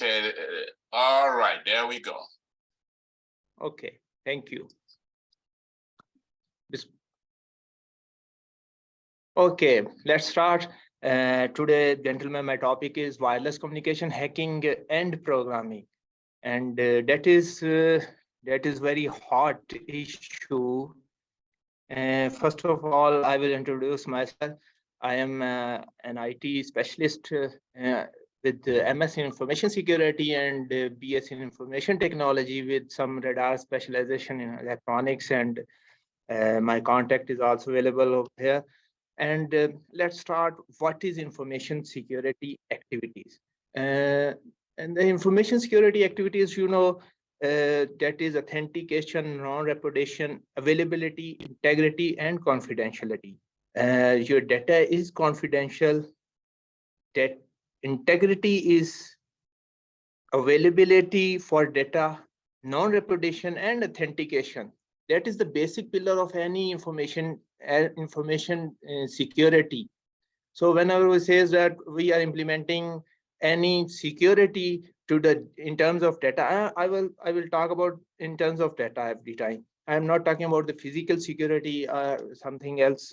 Okay, all right, there we go. Okay, thank you. Okay, let's start. Today, gentlemen, my topic is wireless communication, hacking, and programming, and that is very hot issue. First of all, I will introduce myself. I am an IT specialist with MS in information security and BS in information technology with some radar specialization in electronics, and my contact is also available over here. And let's start. What is information security activities? And the information security activities, that is authentication, non-repudiation, availability, integrity, and confidentiality. Your data is confidential. That integrity is availability for data, non-repudiation, and authentication. That is the basic pillar of any information security. So whenever we say that we are implementing any security to the in terms of data, I will talk about in terms of data every time. I am not talking about the physical security or something else.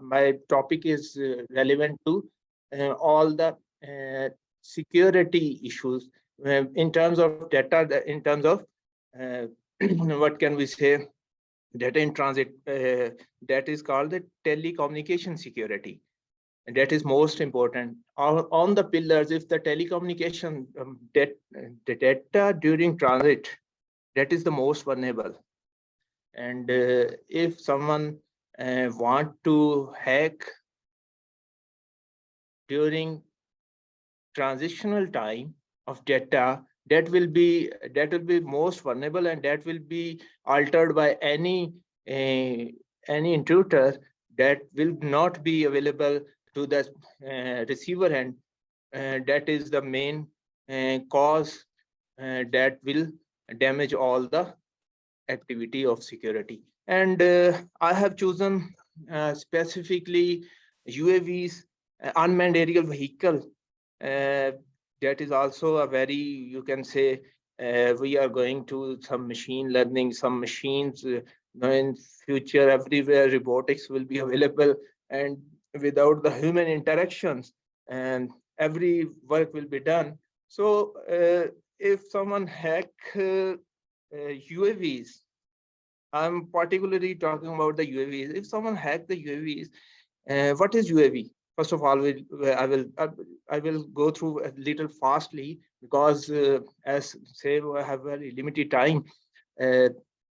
My topic is relevant to all the security issues in terms of data. In terms of what can we say? Data in transit. That is called the telecommunication security. And that is most important. On the pillars, if the telecommunication the data during transit, that is the most vulnerable. And if someone want to hack during transitional time of data, that will be most vulnerable, and that will be altered by any intruder. That will not be available to the receiver end. That is the main cause that will damage all the activity of security. And I have chosen specifically UAVs, unmanned aerial vehicle. That is also a very, you can say, we are going to some machine learning, some machines in future everywhere robotics will be available, and without the human interactions, and every work will be done. So if someone hack UAVs, I'm particularly talking about the UAVs. If someone hack the UAVs, what is UAV? First of all, I will go through a little fastly because as say I have very limited time.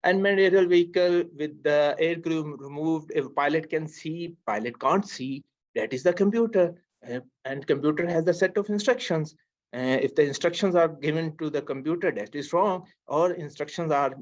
Unmanned aerial vehicle with the air crew removed. If pilot can see, pilot can't see. That is the computer, and computer has a set of instructions. If the instructions are given to the computer, that is wrong, or instructions are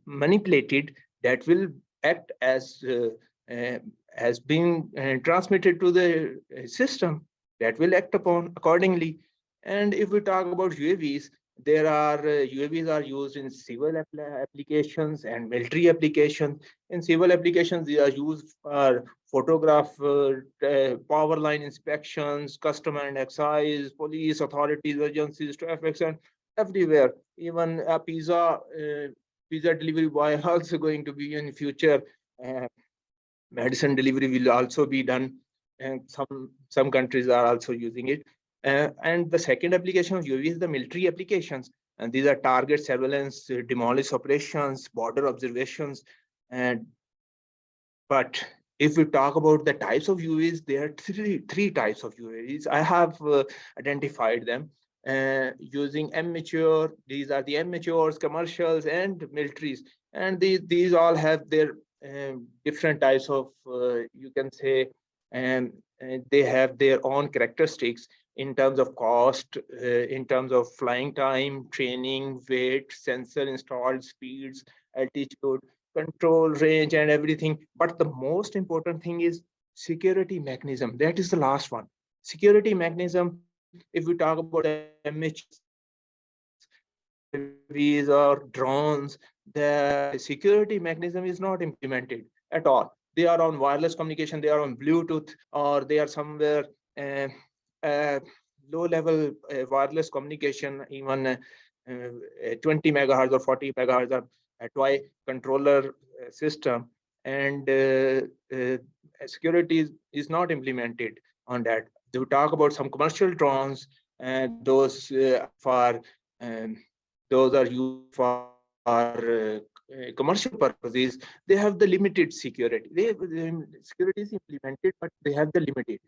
manipulated, that will act as being transmitted to the system, that will act upon accordingly. And if we talk about UAVs, there are UAVs are used in civil applications and military applications. In civil applications, they are used for photograph, power line inspections, custom and excise, police authorities, agencies, traffic, and everywhere. Even a pizza delivery boy also going to be in future. Medicine delivery will also be done, and some countries are also using it. And the second application of UAV is the military applications, and these are target surveillance, demolish operations, border observations. And but if we talk about the types of UAVs, there are three types of UAVs. I have identified them using amateur. These are the amateurs, commercials, and militaries, and these all have their different types of you can say, and they have their own characteristics in terms of cost, in terms of flying time, training, weight, sensor installed, speeds, altitude, control, range, and everything. But the most important thing is security mechanism. That is the last one. Security mechanism. If we talk about UAVs or drones, the security mechanism is not implemented at all. They are on wireless communication, they are on Bluetooth, or they are somewhere low-level wireless communication, even 20 megahertz or 40 megahertz of a toy controller system, and security is not implemented on that. They talk about some commercial drones, and those are used for commercial purposes. They have the limited security. Security is implemented, but they have the limited.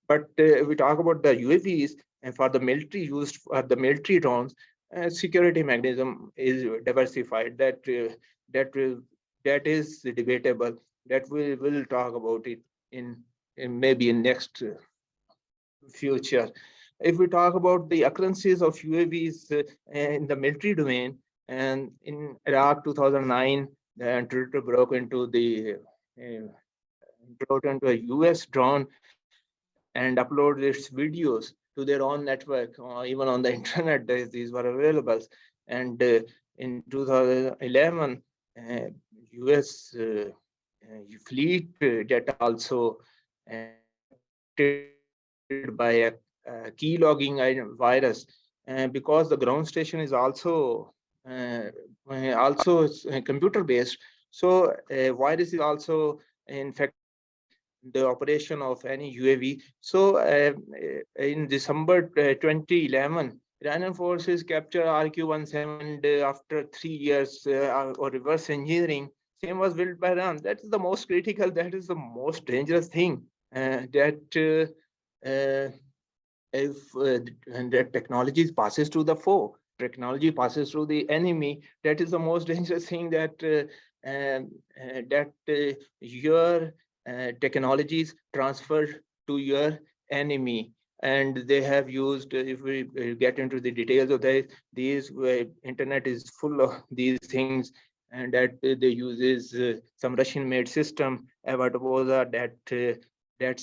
But we talk about the UAVs, and for the military used for the military drones, security mechanism is diversified. That is debatable. That we will talk about it in maybe in next future. If we talk about the occurrences of UAVs in the military domain, and in Iraq 2009, the intruder broke into a US drone and uploaded its videos to their own network, or even on the internet. These were available. And in 2011, US fleet data also affected by a key logging virus, because the ground station is also computer based. So virus is also infecting the operation of any UAV. So in December 2011, Iranian forces captured RQ-17, and after 3 years or reverse engineering, same was built by Iran. That is the most critical. That is the most dangerous thing. That if and that technology passes to the foe, technology passes through the enemy. That is the most dangerous thing. That your technologies transferred to your enemy, and they have used. If we get into the details of these internet is full of these things, and that they uses some Russian-made system, Avatoboza, that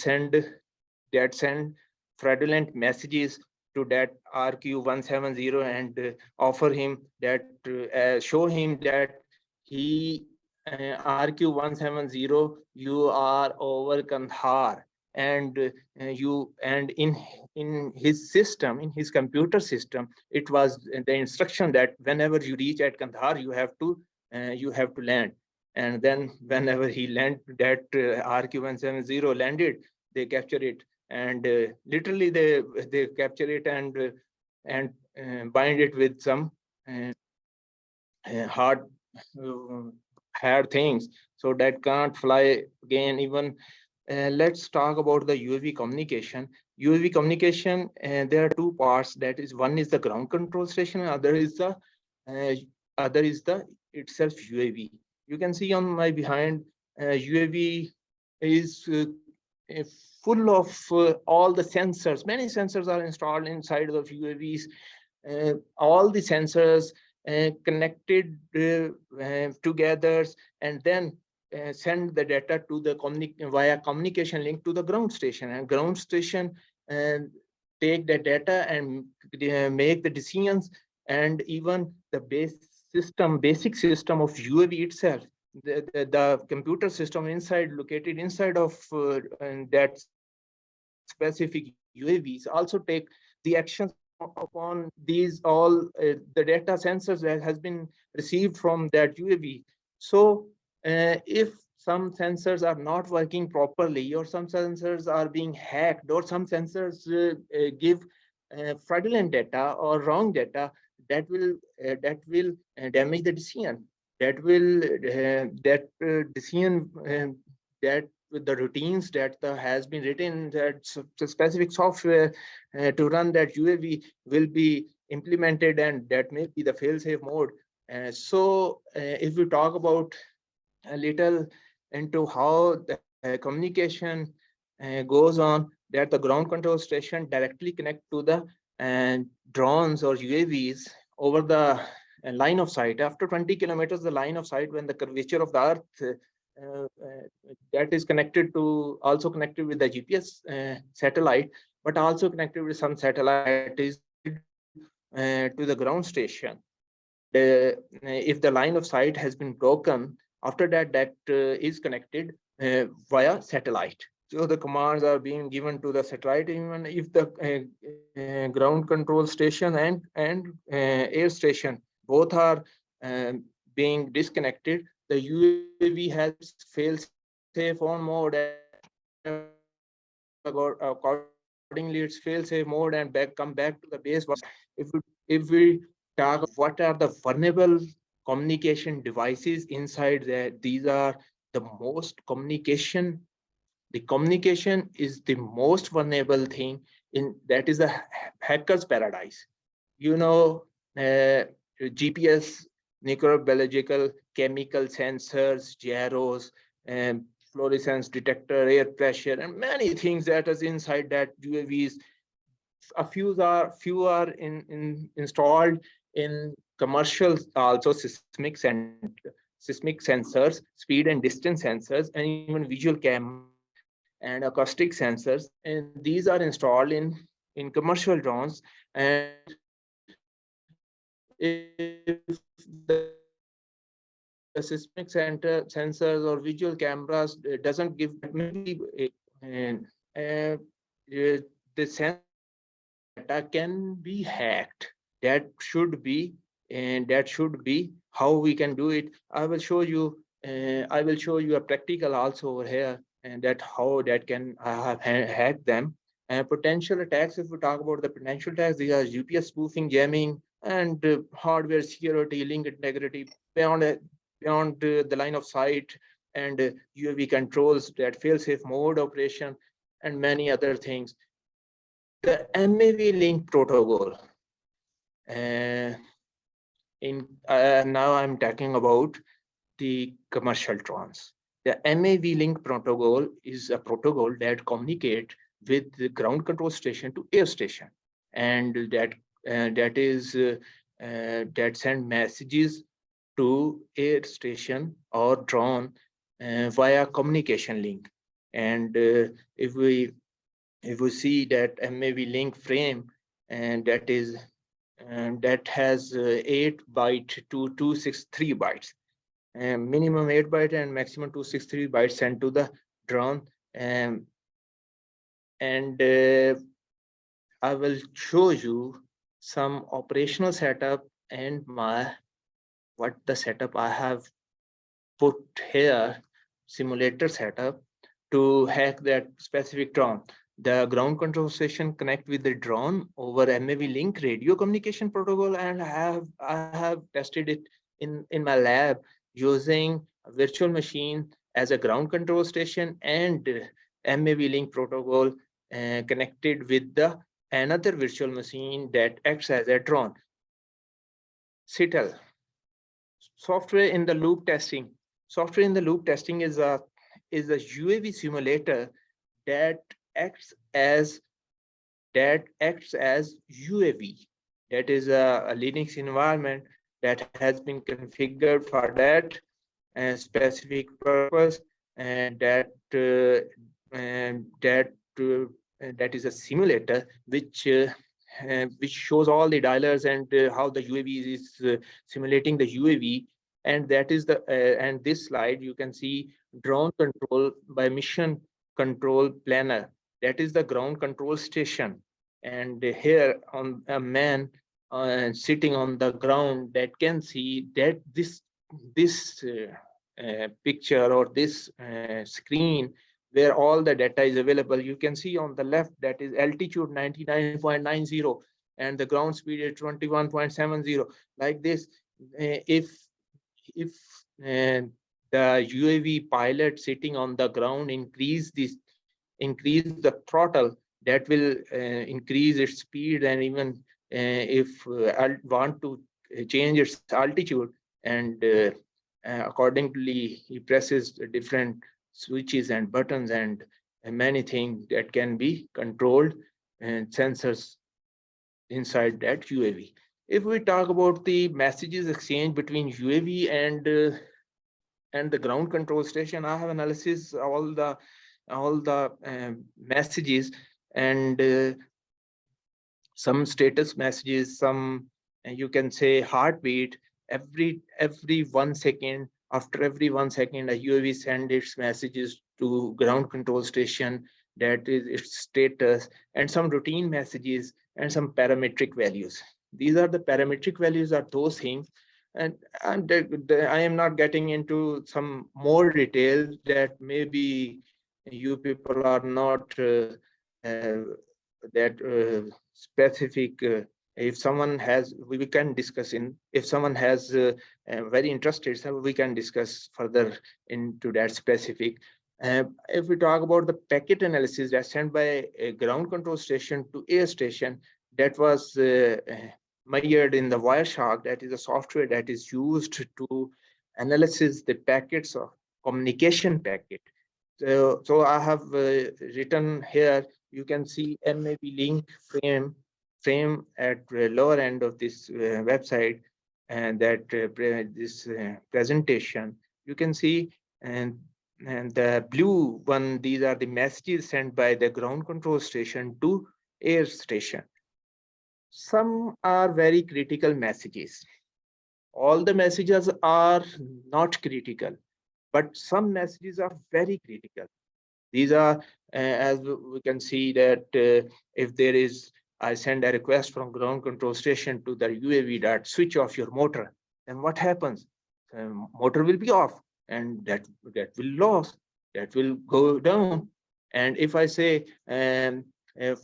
send fraudulent messages to that RQ-170, and offer him that show him that he RQ-170, you are over Kandahar, and in his system, in his computer system, it was the instruction that whenever you reach at Kandahar, you have to land. And then whenever he landed, that RQ-170 landed, they capture it, and literally they capture it, and bind it with some uh, hard hard things, so that can't fly again. Even let's talk about the UAV communication. UAV communication, there are two parts. That is, one is the ground control station, and uh, other is the itself UAV. You can see on my behind, UAV is uh, full of all the sensors. Many sensors are installed inside of UAVs. All the sensors connected together, and then send the data to the via communication link to the ground station, and ground station take the data and make the decisions. And even the basic system of UAV itself, the computer system inside, located inside of that specific UAVs, also take the actions upon these all the data sensors that has been received from that UAV. So if some sensors are not working properly, or some sensors are being hacked, or some sensors give fraudulent data or wrong data, that will damage the decision. That decision, that the routines that has been written, that specific software to run that UAV will be implemented, and that may be the fail-safe mode. If we talk about a little into how the communication goes on, that the ground control station directly connect to the drones or UAVs over the line of sight. After 20 kilometers, the line of sight, when the curvature of the earth, that is also connected with the GPS satellite, but also connected with some satellite that is connected to the ground station. And if the line of sight has been broken, after that is connected via satellite. So the commands are being given to the satellite, even if the ground control station and air station both are being disconnected. The UAV has its fail-safe on mode, and accordingly its fail-safe mode and come back to the base once again. If we talk about what are the vulnerable communication devices inside that, these are the most communication. The communication is the most vulnerable thing in that is a hacker's paradise. You know, GPS, microbiological, chemical sensors, gyros, and fluorescence detector, air pressure, and many things that is inside that UAVs. A few are installed in commercial, also seismic sensors, speed and distance sensors, and even visual cameras and acoustic sensors, and these are installed in commercial drones. And if the seismic sensors or visual cameras doesn't give that, maybe the sensor data can be hacked. That should be, and that should be how we can do it. I will show you a practical also over here, and that how that can have hacked them. And potential attacks, if we talk about the potential attacks, these are GPS spoofing, jamming, and hardware security, link integrity beyond the line of sight, and UAV controls that fail-safe mode operation, and many other things. The MAV link protocol. Uh, now I'm talking about the commercial drones. The MAV link protocol is a protocol that communicates with the ground control station to air station, and that send messages to air station or drone via communication link. And if we see that MAV link frame, and that has 8 byte to 263 bytes, minimum 8 byte and maximum 263 bytes sent to the drone. And I will show you some operational setup and my what the setup I have put here, simulator setup to hack that specific drone. The ground control station connect with the drone over MAV link radio communication protocol, and I have tested it in my lab using a virtual machine as a ground control station, and MAV link protocol connected with the another virtual machine that acts as a drone. CITL, software in the loop testing. Software in the loop testing is a UAV simulator that acts as UAV. That is a Linux environment that has been configured for that specific purpose, and that is a simulator which shows all the dialers and how the UAV is simulating the UAV. And that is the and this slide you can see drone control by mission control planner. That is the ground control station, and here on a man sitting on the ground that can see that this picture or this screen where all the data is available. You can see on the left that is altitude 99.90 and the ground speed is 21.70. Like this, if the UAV pilot sitting on the ground increase the throttle, that will increase its speed, and even if I want to change its altitude, and accordingly he presses different switches and buttons and many things that can be controlled and sensors inside that UAV. If we talk about the messages exchange between UAV and the ground control station, I have analysis all the messages, and some status messages, some you can say heartbeat every 1 second, After every 1 second, a UAV sends its messages to ground control station, that is its status, and some routine messages and some parametric values. These are the parametric values are those things, and I am not getting into some more details that maybe you people are not uh, that specific. If someone has, we can discuss in. If someone has very interested, so we can discuss further into that specific. If we talk about the packet analysis that's sent by a ground control station to air station, that was mired in the Wireshark. That is a software that is used to analysis the packets of communication packet. So I have written here. You can see MAV Link frame at the lower end of this website, and that this presentation. You can see, and the blue one, these are the messages sent by the ground control station to air station. Some are very critical messages. All the messages are not critical, but some messages are very critical. These are, as we can see that if there is, I send a request from ground control station to the UAV that switch off your motor, then what happens? Motor will be off, and that will lose, that will go down. And if I say,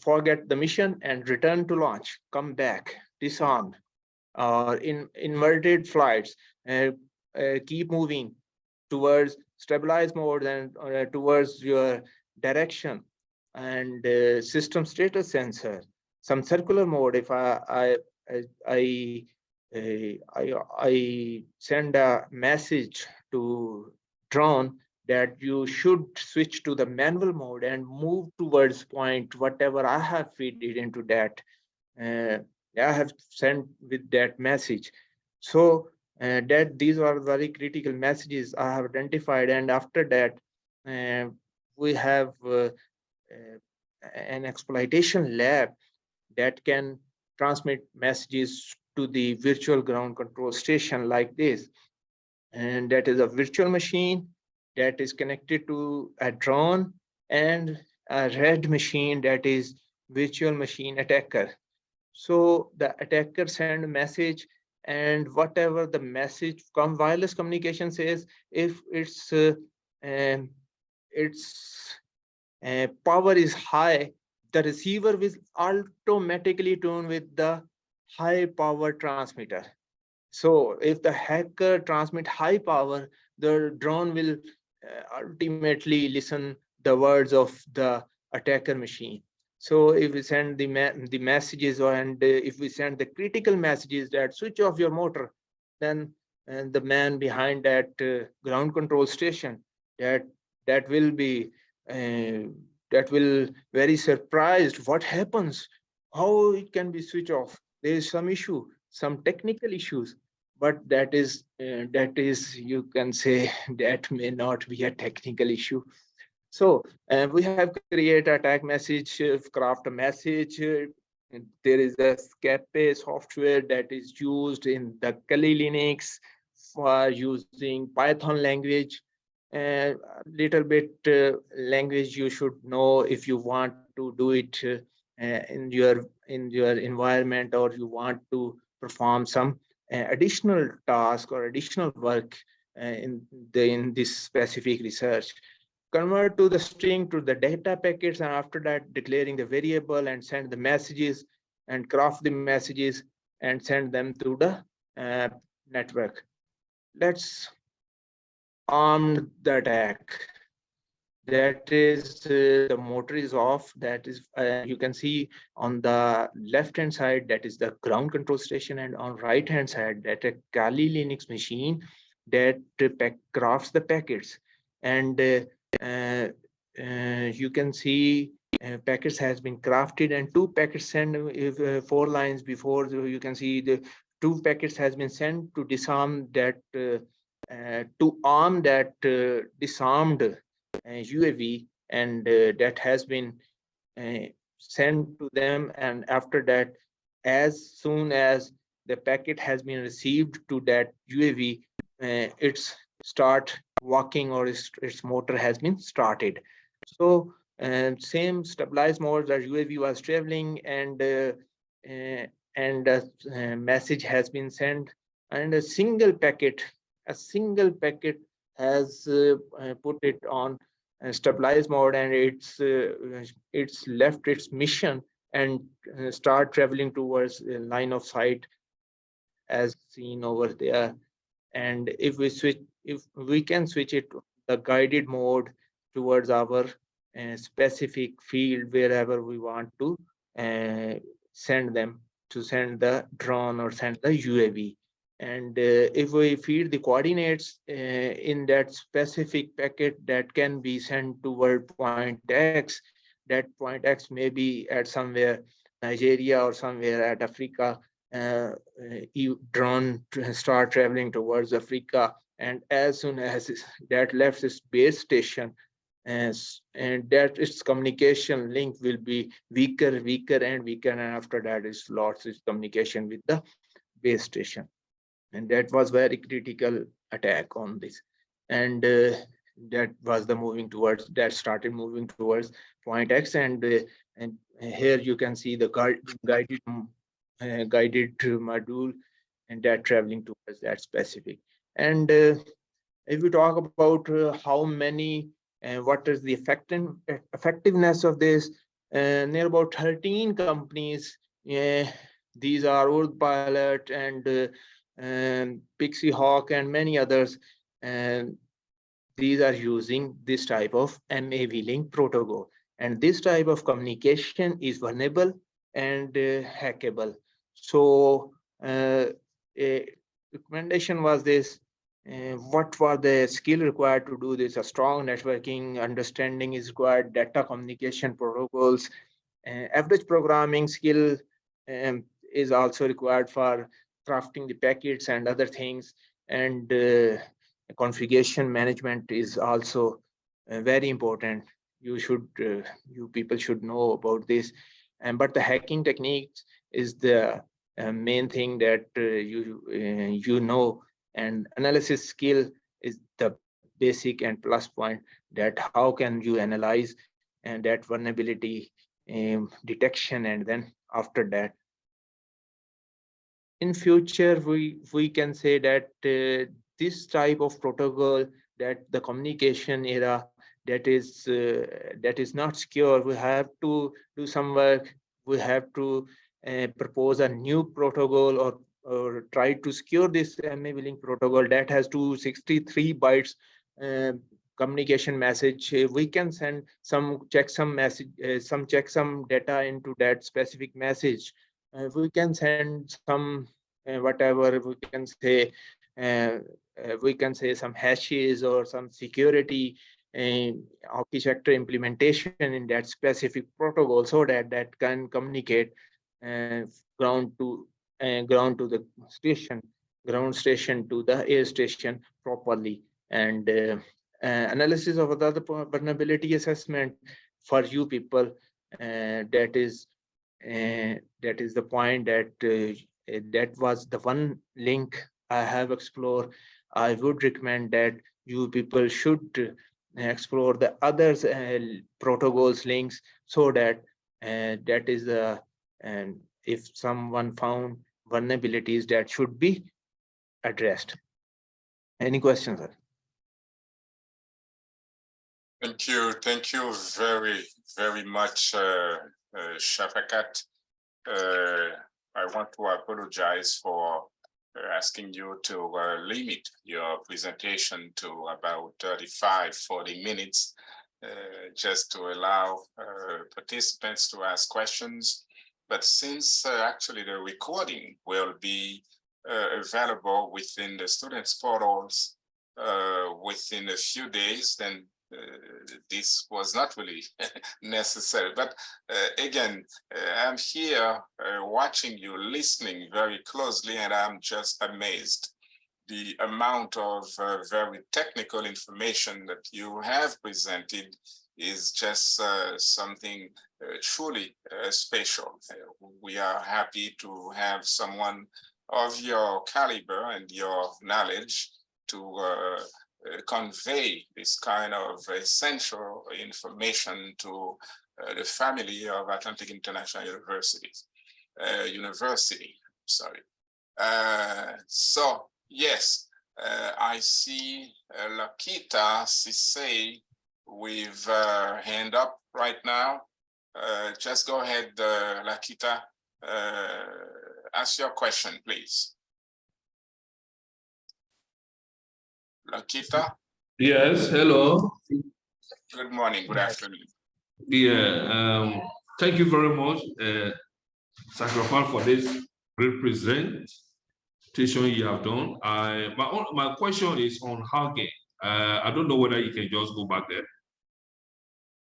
forget the mission and return to launch, come back, disarmed, or in inverted flights, keep moving towards stabilize mode and towards your direction, and system status sensor, some circular mode. If I I send a message to drone that you should switch to the manual mode and move towards point whatever I have feed it into that, uh, I have sent with that message. So that these are very critical messages I have identified, and after that, uh, we have an exploitation lab that can transmit messages to the virtual ground control station like this, and that is a virtual machine that is connected to a drone, and a red machine that is virtual machine attacker. So the attacker send a message, and whatever the message from wireless communication says, if um, its power is high, the receiver will automatically tune with the high power transmitter. So if the hacker transmit high power, the drone will ultimately listen the words of the attacker machine. So if we send the messages, and if we send the critical messages that switch off your motor, then the man behind that ground control station, that that will be uh, that will very surprised. What happens? How it can be switched off? There is some issue, some technical issues, but that is, you can say, that may not be a technical issue. So we have created a tag message, craft a message. There is a Scape software that is used in the Kali Linux for using Python language. A little bit language you should know if you want to do it in your environment, or you want to perform some additional task or additional work in this specific research. Convert to the string to the data packets, and after that declaring the variable and send the messages, and craft the messages and send them to the uh, network. Let's arm the attack. That is, the motor is off. That is, you can see on the left hand side, that is the ground control station, and on right hand side, that a Kali Linux machine that crafts the packets. And uh, you can see packets has been crafted, and two packets sent, if 4 lines before, you can see the two packets has been sent to disarm that to arm that disarmed UAV, and that has been uh, sent to them. And after that, as soon as the packet has been received to that UAV, its start walking or its motor has been started. So same stabilized mode that UAV was traveling, uh, and a message has been sent, and a single packet has put it on stabilized mode, and it's left its mission and start traveling towards the line of sight as seen over there. And if we can switch it to the guided mode towards our specific field wherever we want to uh, send them, to send the drone or send the UAV. And if we feed the coordinates in that specific packet that can be sent toward point X, that point X may be at somewhere Nigeria or somewhere at Africa. Drone start traveling towards Africa, and as soon as that left its base station, and that its communication link will be weaker and weaker, and after that it lost its communication with the base station. And that was very critical attack on this. And that was the moving towards, that started moving towards point X. And here you can see the guided module, and that traveling towards that specific. And if we talk about how many and what is the effectiveness of this, near about 13 companies, these are Urd Pilot and Pixie Hawk and many others, and these are using this type of MAV Link protocol. And this type of communication is vulnerable and hackable. So a recommendation was this. What was the skill required to do this? A strong networking understanding is required, data communication protocols, average programming skill is also required for crafting the packets and other things. And configuration management is also very important. You people should know about this. And but the hacking techniques is the main thing that you know. And analysis skill is the basic and plus point, that how can you analyze and that vulnerability detection, and then after that, in future we can say that this type of protocol, that the communication era, that is not secure. We have to do some work. We have to propose a new protocol, or try to secure this MAV Link protocol that has 263 bytes communication message. We can send some checksum message, some checksum data into that specific message. We can send some whatever we can say some hashes or some security architecture implementation in that specific protocol, so that that can communicate uh, ground to ground to the station, ground station to the air station properly. And analysis of the vulnerability assessment for you people, that is the point, that was the one link I have explored. I would recommend that you people should explore the others protocols links, so that that is the, and if someone found vulnerabilities that should be addressed. Any questions, sir? Thank you very much, Shafaqat. I want to apologize for asking you to limit your presentation to about 35-40 minutes, just to allow participants to ask questions. But since actually the recording will be available within the students' portals within a few days, then this was not really necessary. But again, I'm here watching you, listening very closely, and I'm just amazed. The amount of very technical information that you have presented is just something truly special. We are happy to have someone of your caliber and your knowledge to convey this kind of essential information to the family of Atlantic International University. Sorry. So yes, I see Lakita Sisay with hand up right now. Just go ahead, Lakita. Ask your question, please. Lakita? Yes, hello. Good morning, good afternoon. Yeah, thank you very much, Shafaqat, for this great presentation you have done. My question is on Hage. I don't know whether you can just go back there.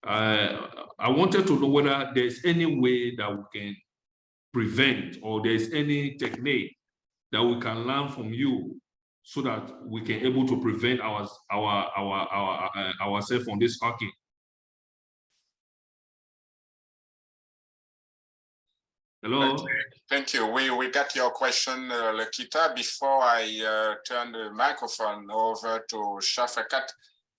I wanted to know whether there's any way that we can prevent, or there's any technique that we can learn from you so that we can able to prevent ourselves from this hacking. Hello. Okay. Thank you. We got your question, Lakita. Before I turn the microphone over to Shafaqat,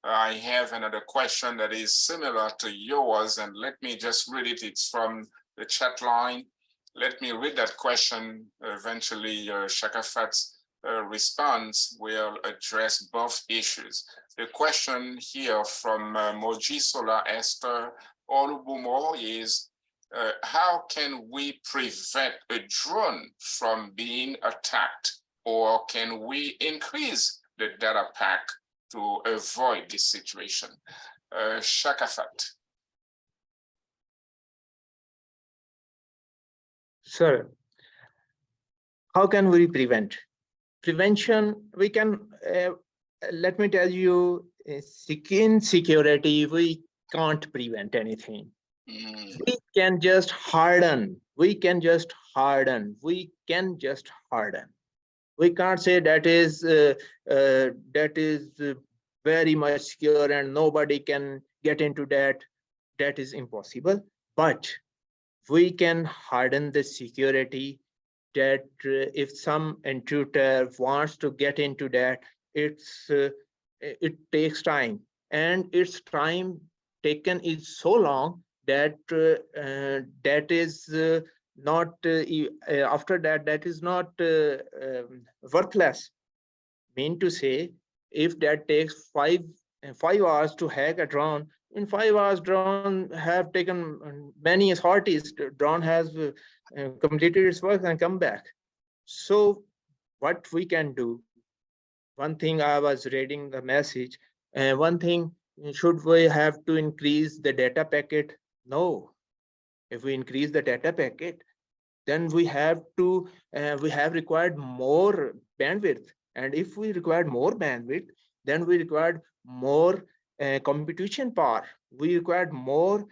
I have another question that is similar to yours, and let me just read it. It's from the chat line. Let me read that question. Eventually, Shafaqat's response will address both issues. The question here from Mojisola Esther Olubumo is, how can we prevent a drone from being attacked, or can we increase the data pack to avoid this situation? Shafaqat. Sir, how can we prevent? Prevention, we can, let me tell you, in security, we can't prevent anything. We can just harden. We can just harden. We can just harden. We can't say that is very much secure and nobody can get into that. That is impossible. But we can harden the security that if some intruder wants to get into that, it takes time, and its time taken is so long that that is not after that, that is not worthless. Mean to say, if that takes five hours to hack a drone, in 5 hours drone have taken many sorties. Drone has completed its work and come back. So what we can do, one thing, I was reading the message, one thing, should we have to increase the data packet? No. If we increase the data packet, then we have to we have required more bandwidth, and if we required more bandwidth, then we required more computation power. We required more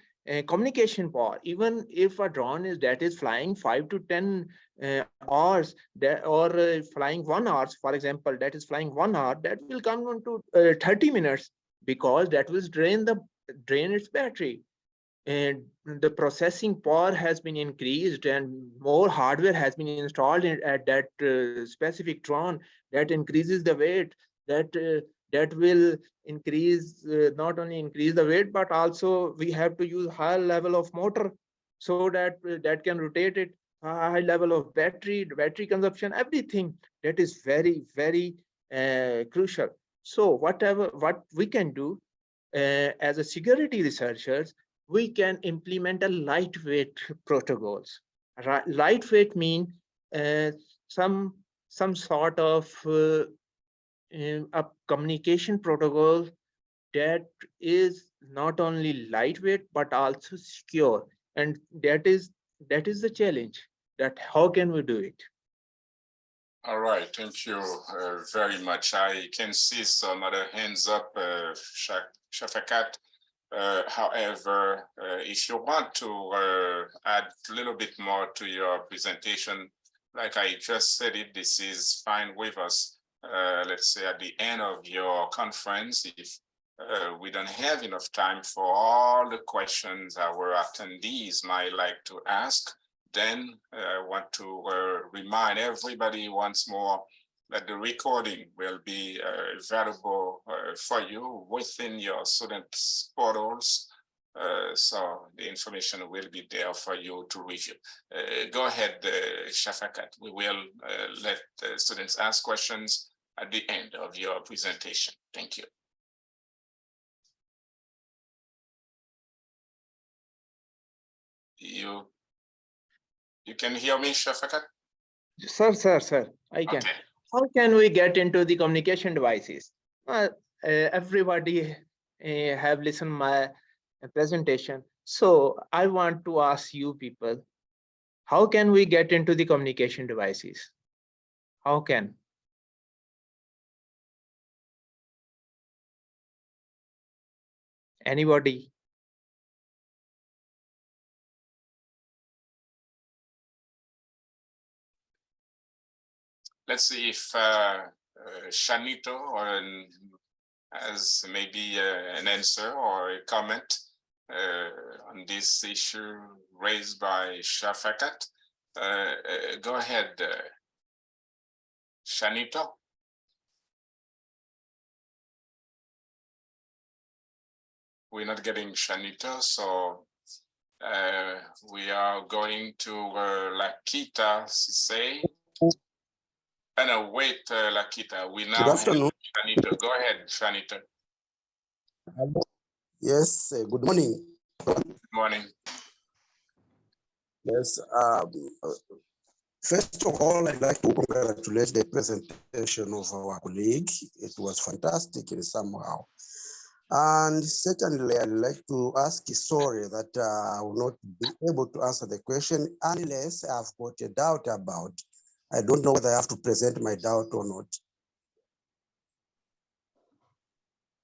communication power. Even if a drone is flying 5 to 10 hours, or flying 1 hour, for example, that is flying 1 hour, that will come on to 30 minutes, because that will drain its battery. And the processing power has been increased, and more hardware has been installed at that specific drone. That increases the weight. That will increase, not only increase the weight, but also we have to use higher level of motor, so that that can rotate it, high level of battery consumption, everything. That is very, very crucial. So what we can do as a security researchers, we can implement a lightweight protocols. Lightweight mean some sort of a communication protocol that is not only lightweight but also secure, and that is the challenge. That how can we do it? All right, thank you very much. I can see some other hands up, Shafaqat. However, if you want to add a little bit more to your presentation, like I just said it, this is fine with us. Let's say at the end of your conference, if we don't have enough time for all the questions our attendees might like to ask, then I want to remind everybody once more that the recording will be available for you within your students' portals. So the information will be there for you to review. Go ahead, Shafaqat. We will let the students ask questions at the end of your presentation. Thank you. You can hear me, Shafaqat? Sir, I can. Okay. How can we get into the communication devices? Everybody have listened my presentation. So I want to ask you people, how can we get into the communication devices? How can? Anybody? Let's see if Shanito has maybe an answer or a comment on this issue raised by Shafaqat. Go ahead, Shanito. We're not getting Shanito, so we are going to Lakita Sisay. No, wait, Lakita. We now have Shanito. Go ahead, Shanito. Yes, good morning. Good morning. Yes, first of all, I'd like to congratulate the presentation of our colleague. It was fantastic in somehow. And certainly, I'd like to ask sorry that I will not be able to answer the question unless I've got a doubt about. I don't know whether I have to present my doubt or not.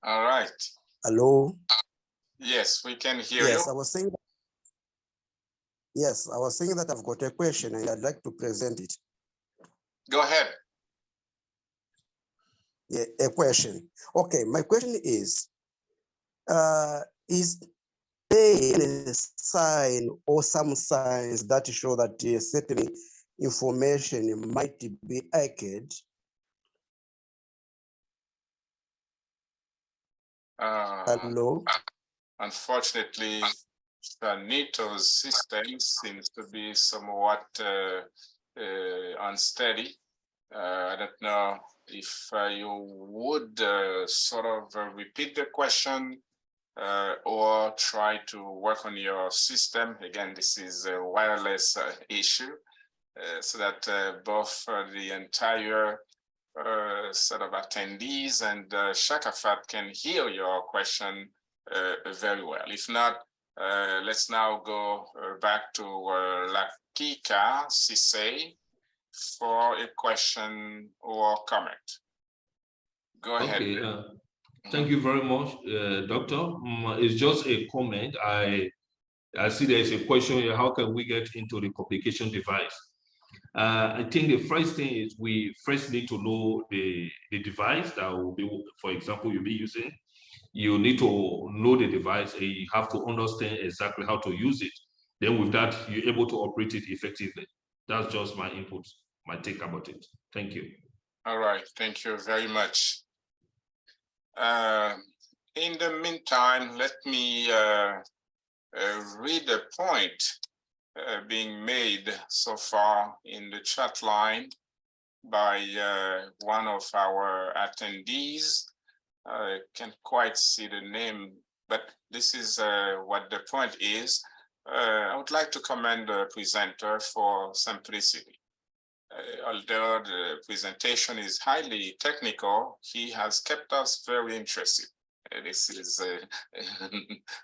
All right. Hello? Yes, we can hear you. Yes, I was saying. Yes, I was saying that I've got a question and I'd like to present it. Go ahead. Yeah, a question. Okay, my question is there any sign or some signs that show that certain information might be accurate? Hello? Unfortunately, Shanito's system seems to be somewhat unsteady. I don't know if you would sort of repeat the question or try to work on your system. Again, this is a wireless issue, so that both the entire set of attendees and Shafaqat can hear your question very well. If not, let's now go back to Lakika Sisay for a question or comment. Go ahead. Okay, thank you very much, Doctor. It's just a comment. I see there is a question here, how can we get into the communication device? I think the first thing is we first need to know the device that will be, for example, you'll be using. You need to know the device and you have to understand exactly how to use it. Then with that, you're able to operate it effectively. That's just my input, my take about it. Thank you. All right, thank you very much. In the meantime, let me read a point being made so far in the chat line by one of our attendees. I can't quite see the name, but this is what the point is. I would like to commend the presenter for simplicity. Although the presentation is highly technical, he has kept us very interested. This is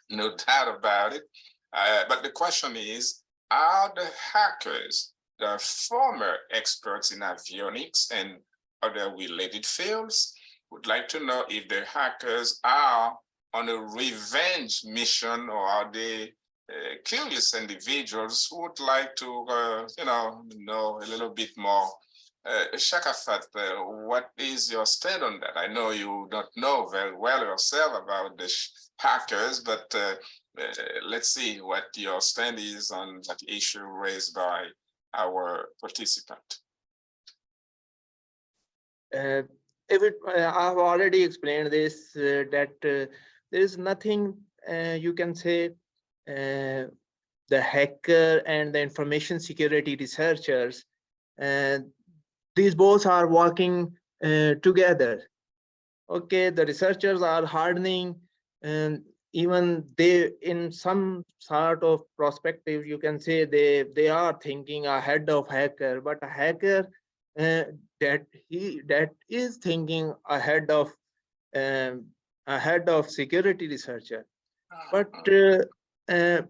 no doubt about it. But the question is, are the hackers the former experts in avionics and other related fields? Would like to know if the hackers are on a revenge mission, or are they curious individuals who would like to, know a little bit more. Shafaqat, what is your stand on that? I know you don't know very well yourself about the hackers, but let's see what your stand is on that issue raised by our participant. I've already explained this, that there is nothing you can say the hacker and the information security researchers, and these both are working together. Okay, the researchers are hardening, and even they, in some sort of perspective, you can say they are thinking ahead of hacker, but a hacker uh, that is thinking um, ahead of security researcher, but uh,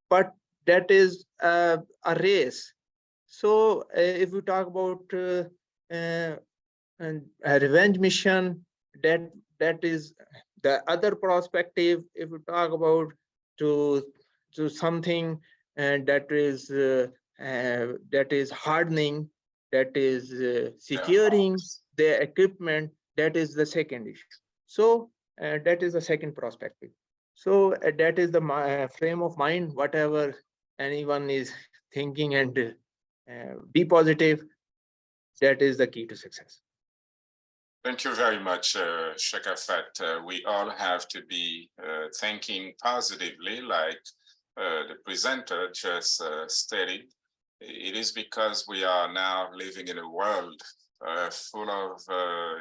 but that is a race. So if we talk about uh, and a revenge mission, that that is the other perspective. If we talk about to something and that is hardening, that is securing the equipment, that is the second issue. So that is the second perspective. So that is the frame of mind, whatever anyone is thinking, and be positive. That is the key to success. Thank you very much, Shafaqat. We all have to be thinking positively, like the presenter just stated. It is because we are now living in a world full of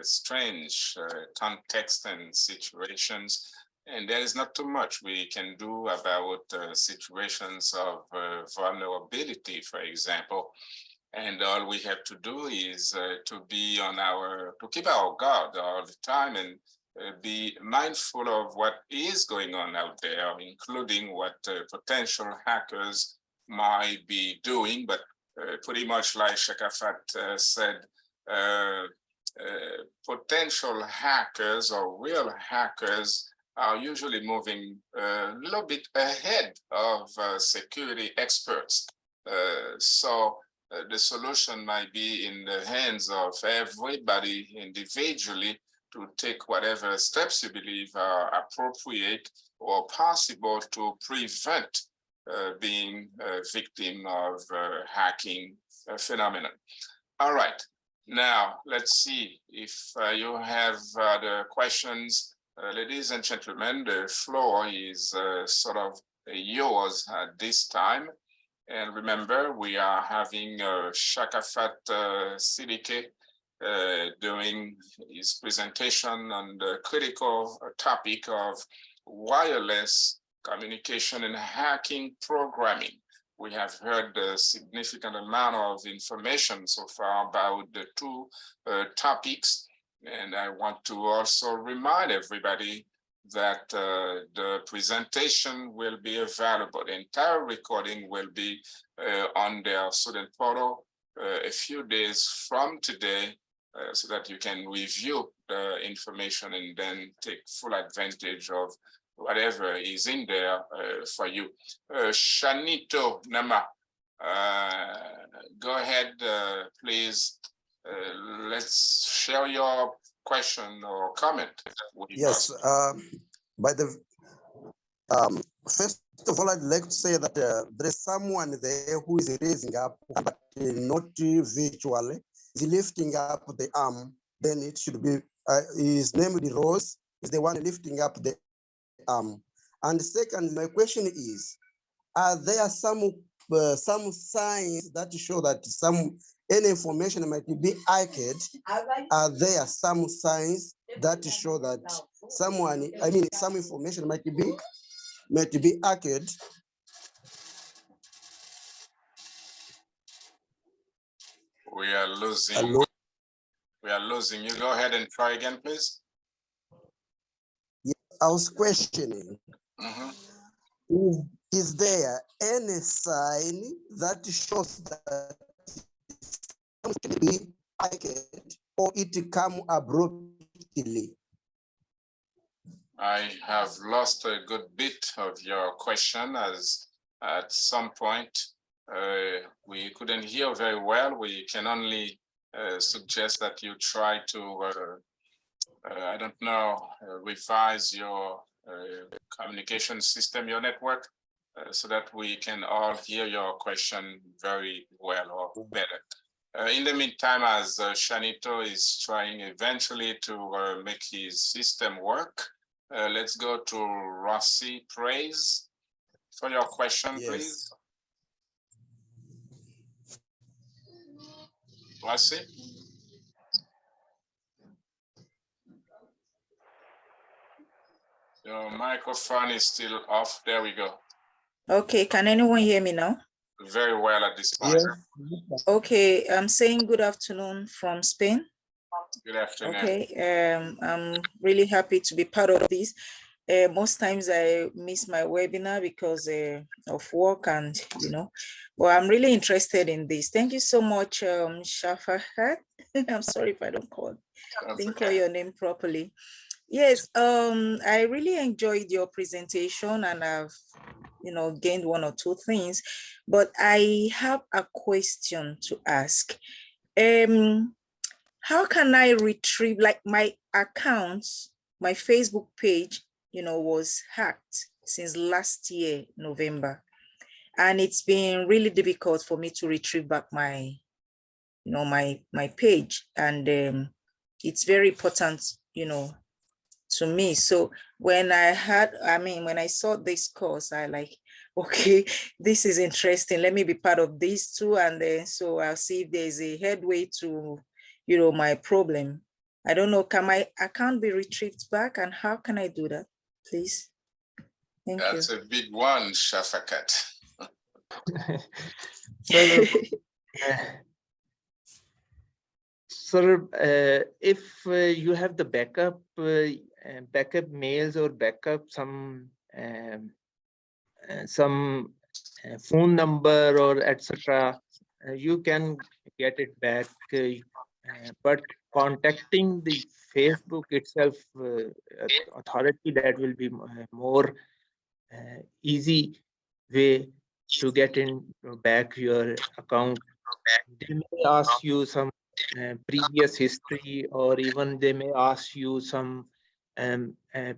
strange context and situations, and there is not too much we can do about situations of vulnerability, for example. And all we have to do is to keep our guard all the time, and be mindful of what is going on out there, including what potential hackers might be doing. But pretty much like Shafaqat said, potential hackers or real hackers are usually moving a little bit ahead of security experts. So the solution might be in the hands of everybody individually to take whatever steps you believe are appropriate or possible to prevent being a victim of hacking phenomenon. All right, now let's see if you have other questions. Ladies and gentlemen, the floor is sort of yours at this time. And remember, we are having Shafaqat Siddique doing his presentation on the critical topic of wireless communication and hacking programming. We have heard a significant amount of information so far about the two topics. And I want to also remind everybody that the presentation will be available. The entire recording will be on their student portal a few days from today, so that you can review the information and then take full advantage of whatever is in there for you. Shanito Nama, go ahead, please. Let's share your question or comment. Yes, by the first of all, I'd like to say that there is someone there who is raising up, but not virtually. Is lifting up the arm, then it should be his name Rose is the one lifting up the arm. And second, my question is: are there some signs that show that any information might be hacked? Are there some signs that show that some information might be hacked? We are losing. Hello? We are losing you. Go ahead and try again, please. Yes, I was questioning. Is there any sign that shows that it can be hacked or it come abruptly? I have lost a good bit of your question, as at some point we couldn't hear very well. We can only suggest that you try to, I don't know, revise your communication system, your network, so that we can all hear your question very well or better. In the meantime, as Shanito is trying eventually to make his system work, let's go to Rossi Praise for your question, Yes. please. Rossi? Your microphone is still off. There we go. Okay, can anyone hear me now? Very well at this point. Yes. Okay, I'm saying good afternoon from Spain. Good afternoon. Okay, I'm really happy to be part of this. Most times I miss my webinar because of work and, but I'm really interested in this. Thank you so much, Shafaqat. I'm sorry if I didn't call your name properly. Yes, I really enjoyed your presentation and I've, gained one or two things, but I have a question to ask. How can I retrieve, like my accounts, my Facebook page, was hacked since last year, November. And it's been really difficult for me to retrieve back my, my page. And it's very important, to me. So when I saw this course, I like, okay, this is interesting. Let me be part of this too. And then, so I'll see if there's a headway to, my problem. I don't know, can my account be retrieved back and how can I do that, please? Thank you. That's a big one, Shafaqat. Sir, if you have the backup mails or backup some phone number or etc., you can get it back. But contacting the Facebook itself authority, that will be more easy way to get in back your account. They may ask you some previous history, or even they may ask you some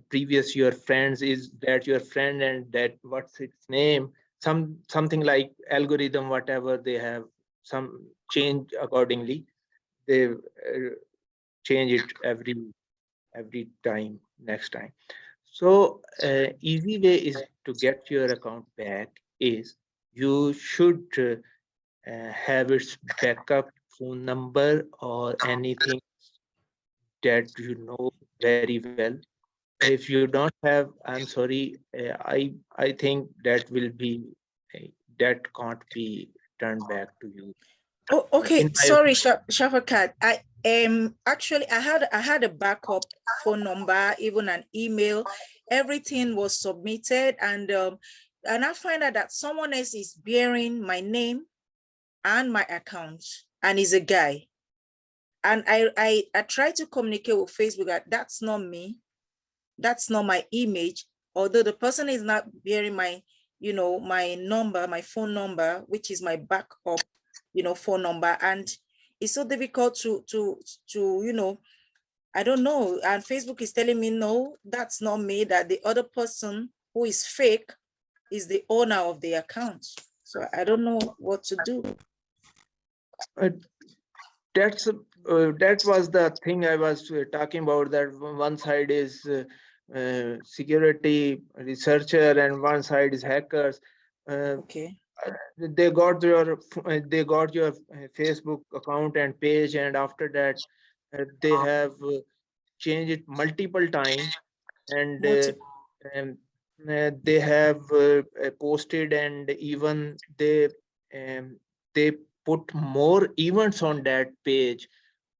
previous your friends, is that your friend and that what's its name, something like algorithm, whatever they have some change accordingly. They change it every time, next time. So easy way is to get your account back is you should have its backup phone number or anything that you know very well. If you don't have, I'm sorry, I think that will be that can't be turned back to you. Oh, okay. Sorry, Shafaqat. Actually I had a backup phone number, even an email. Everything was submitted, and I find out that someone else is bearing my name and my account, and is a guy. And I tried to communicate with Facebook that that's not me, that's not my image, although the person is not bearing my, my number, my phone number, which is my backup, phone number. And it's so difficult to I don't know. And Facebook is telling me, no, that's not me, that the other person who is fake is the owner of the account. So I don't know what to do. That was the thing I was talking about, that one side is security researcher and one side is hackers. Okay. They got your Facebook account and page, and after that they have changed it multiple times, and they have posted, and even they put more events on that page,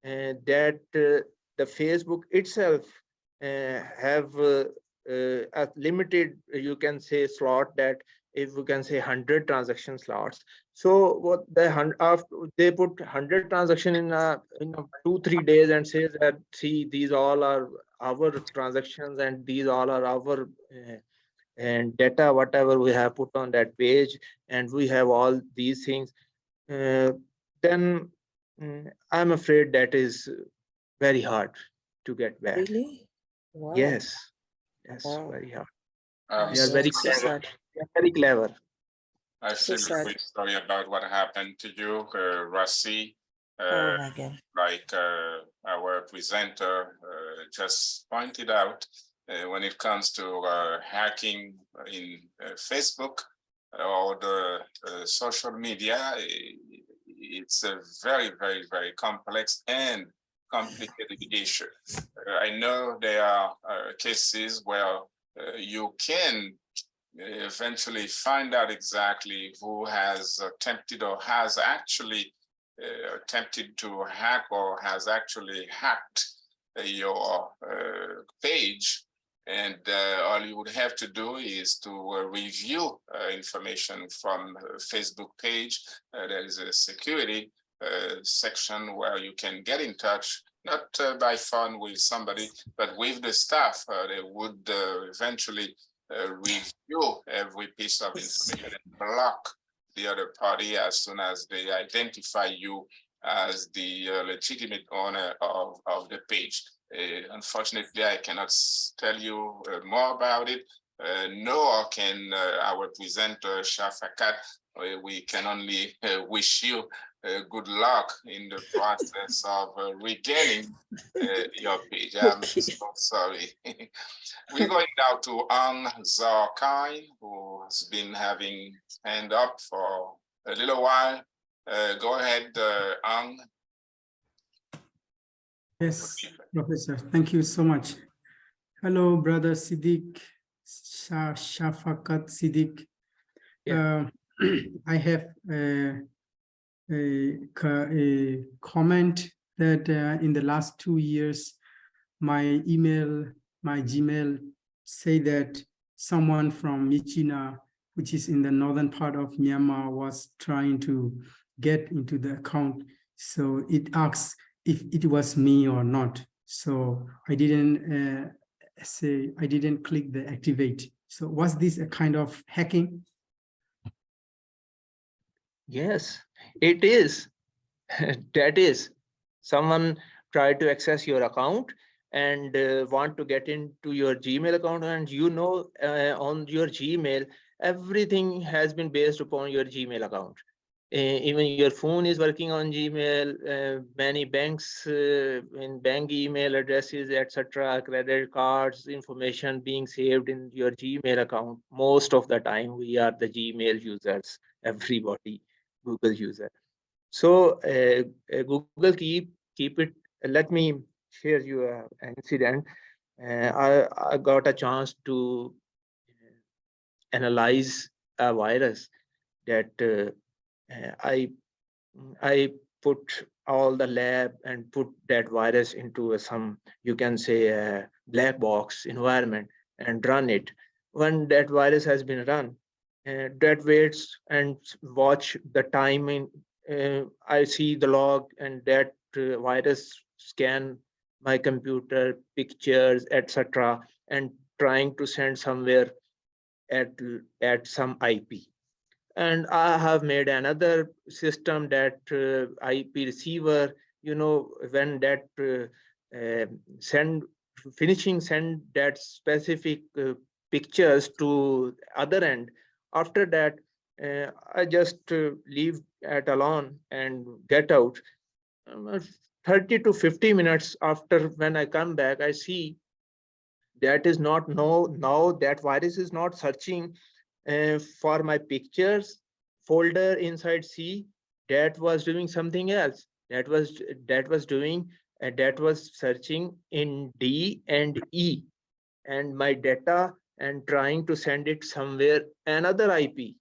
that the Facebook itself have a limited, you can say, slot, that if you can say 100 transaction slots. So what they put 100 transaction in 2-3 days and says that, see, these all are our transactions and these all are our and data, whatever we have put on that page, and we have all these things. Then I'm afraid that is very hard to get back. Really? Wow. Yes, Wow. very hard. I'm They are very so clever. sad. They are very clever. I feel So sad. really sorry about what happened to you, Rossi. Oh my God. Like our presenter just pointed out, when it comes to hacking in Facebook or the social media, it's a very, very, very complex and complicated issue. I know there are cases where you can eventually find out exactly who has attempted or has actually attempted to hack or has actually hacked your page. And all you would have to do is to review information from Facebook page. There is a security section where you can get in touch, not by phone with somebody, but with the staff. They would eventually review every piece of information and block the other party as soon as they identify you as the legitimate owner of the page. Unfortunately, I cannot tell you more about it, nor can our presenter, Shafaqat. We can only wish you good luck in the process of regaining your page. I'm so sorry. We're going now to Ang Zarkai, who has been having hand up for a little while. Go ahead, Ang. Yes, Professor, thank you so much. Hello, brother Siddique, Shafaqat Siddique. Yeah. I have a comment that in the last 2 years, my Gmail say that someone from Michina, which is in the northern part of Myanmar, was trying to get into the account. So it asks if it was me or not. So I didn't I didn't click the activate. So was this a kind of hacking? Yes, it is. That is, someone tried to access your account and want to get into your Gmail account, and on your Gmail, everything has been based upon your Gmail account. Even your phone is working on Gmail. Many banks in bank email addresses, etc., credit cards, information being saved in your Gmail account. Most of the time, we are the Gmail users. Everybody, Google user. So Google keep it. Let me share you an incident. I got a chance to analyze a virus that I put all the lab and put that virus into some, you can say, a black box environment and run it. When that virus has been run, that waits and watch the timing. I see the log, and that virus scan my computer, pictures, etc., and trying to send somewhere at some IP. And I have made another system that IP receiver, when that send that specific pictures to other end. After that, I just leave it alone and get out. 30 to 50 minutes after, when I come back, I see that is not now that virus is not searching for my pictures folder inside C. That was doing something else. That was searching in D and E and my data and trying to send it somewhere another IP.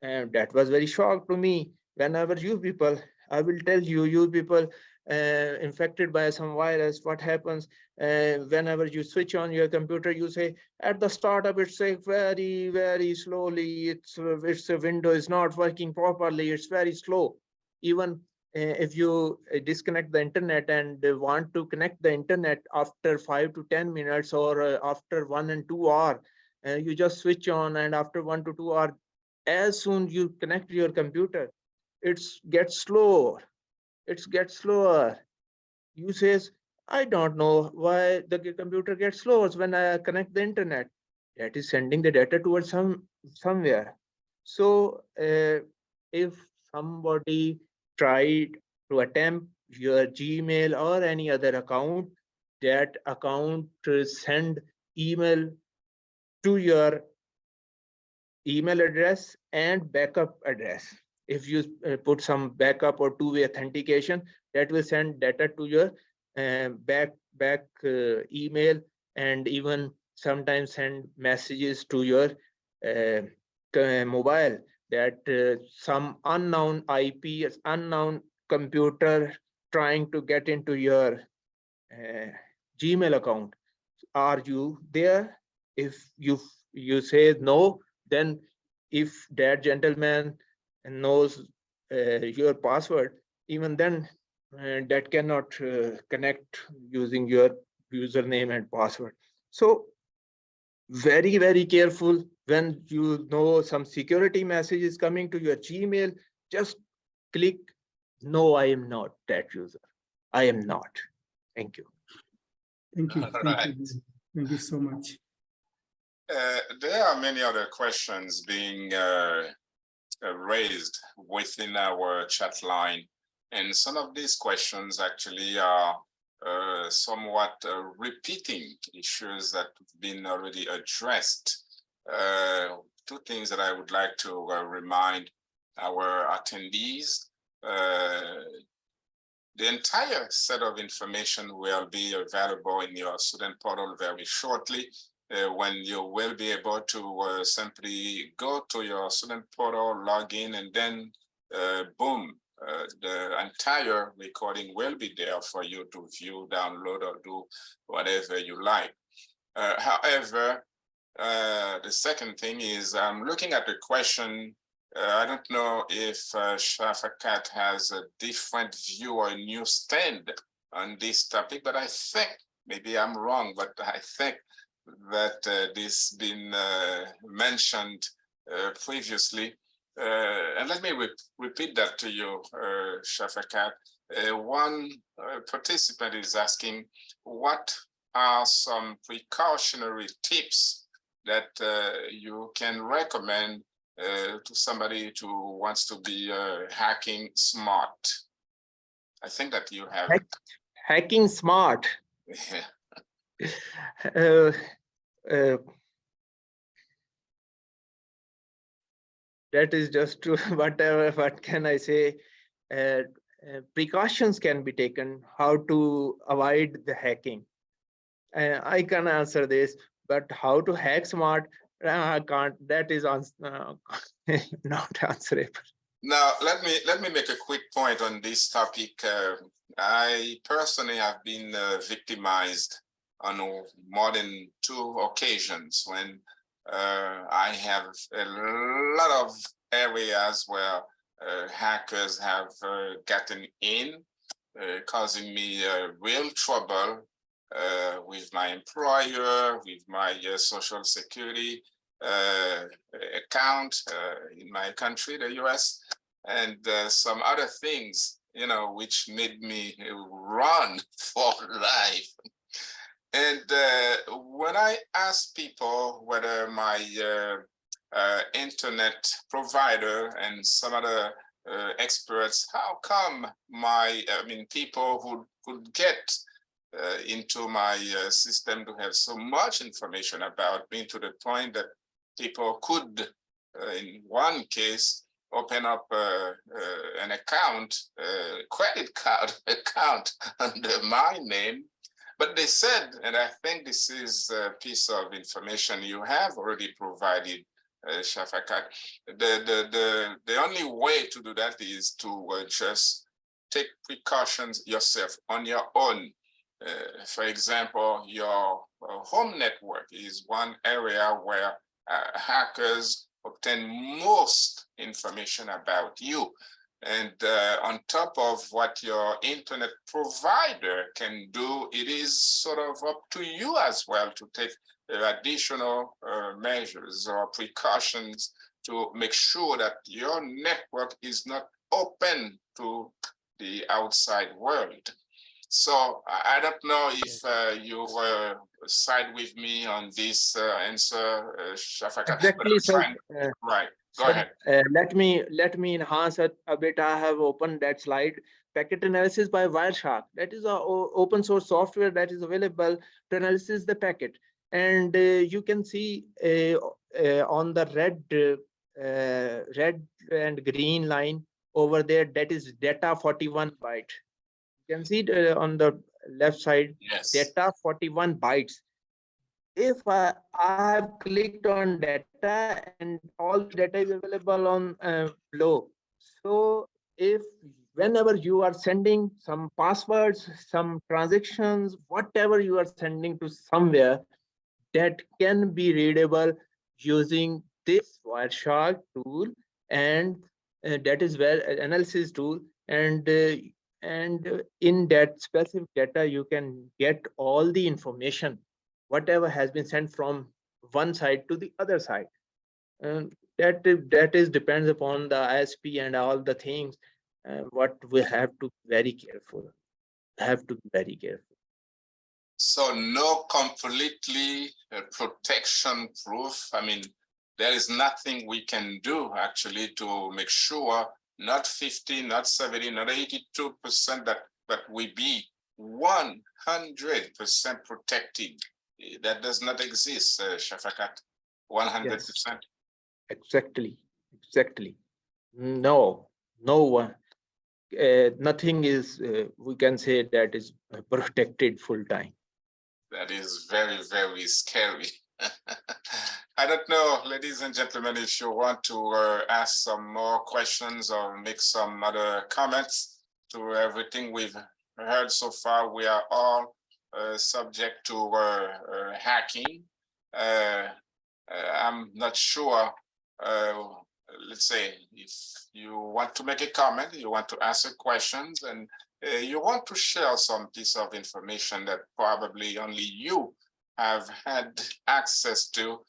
And that was very shock to me. Whenever you people, I will tell you people infected by some virus, what happens whenever you switch on your computer, you say at the startup, it's like very, very slowly. It's a window is not working properly. It's very slow. Even if you disconnect the internet and want to connect the internet after 5 to 10 minutes or after 1 and 2 hours, you just switch on, and after 1 to 2 hours, as soon you connect your computer, it gets slower. You says, I don't know why the computer gets slower when I connect the internet. That is sending the data towards somewhere. So if somebody tried to attempt your Gmail or any other account, that account send email to your email address and backup address. If you put some backup or two-way authentication, that will send data to your back email, and even sometimes send messages to your mobile, that some unknown IP, unknown computer trying to get into your Gmail account. Are you there? If you say no, then if that gentleman knows your password, even then that cannot connect using your username and password. So very, very careful when you know some security message is coming to your Gmail, just click no, I am not that user. I am not. Thank you. Thank you. All Thank right. you. Thank you so much. There are many other questions being raised within our chat line, and some of these questions actually are somewhat repeating issues that have been already addressed. Two things that I would like to remind our attendees. The entire set of information will be available in your student portal very shortly, when you will be able to simply go to your student portal, log in, and then boom, the entire recording will be there for you to view, download, or do whatever you like. However, the second thing is I'm looking at the question. I don't know if Shafaqat has a different view or a new stand on this topic, but I think, maybe I'm wrong, but I think that this been mentioned previously. And let me repeat that to you, Shafaqat. One participant is asking, what are some precautionary tips that you can recommend to somebody who wants to be hacking smart? I think that you have hacking smart. That is just whatever. What can I say? Precautions can be taken how to avoid the hacking. I can answer this, but how to hack smart, I can't. That is not answerable. Now, let me make a quick point on this topic. I personally have been victimized on more than 2 occasions when I have a lot of areas where hackers have gotten in, causing me real trouble with my employer, with my social security account in my country, the US, and some other things, you know, which made me run for life. And when I ask people whether my internet provider and some other experts, how come people who could get into my system to have so much information about me, to the point that people could, in one case, open up an account, credit card account under my name. But they said, and I think this is a piece of information you have already provided, Shafaqat, the only way to do that is to just take precautions yourself on your own. For example, your home network is one area where hackers obtain most information about you. And on top of what your internet provider can do, it is sort of up to you as well to take additional measures or precautions to make sure that your network is not open to the outside world. So I don't know if you side with me on this answer, Shafaqat. Exactly, sir. Right. Go ahead. Let me enhance it a bit. I have opened that slide. Packet analysis by Wireshark. That is a open source software that is available to analyze the packet. And you can see on the red and green line over there, that is data 41 byte. You can see it on the left side, Yes. data 41 bytes. If I have clicked on data and all the data is available on below. So if whenever you are sending some passwords, some transactions, whatever you are sending to somewhere, that can be readable using this Wireshark tool, and that is where analysis tool, and in that specific data you can get all the information whatever has been sent from one side to the other side. And that is depends upon the ISP and all the things. What we have to be very careful. So no completely protection proof. I mean, there is nothing we can do actually to make sure not 50, not 70, not 82% that we be 100% protected. That does not exist, Shafaqat. 100%. Yes. Exactly. No one. Nothing is. We can say that is protected full time. That is very, very scary. I don't know, ladies and gentlemen, if you want to ask some more questions or make some other comments to everything we've heard so far. We are all subject to hacking. I'm not sure, let's say, if you want to make a comment, you want to ask a question, and you want to share some piece of information that probably only you have had access to,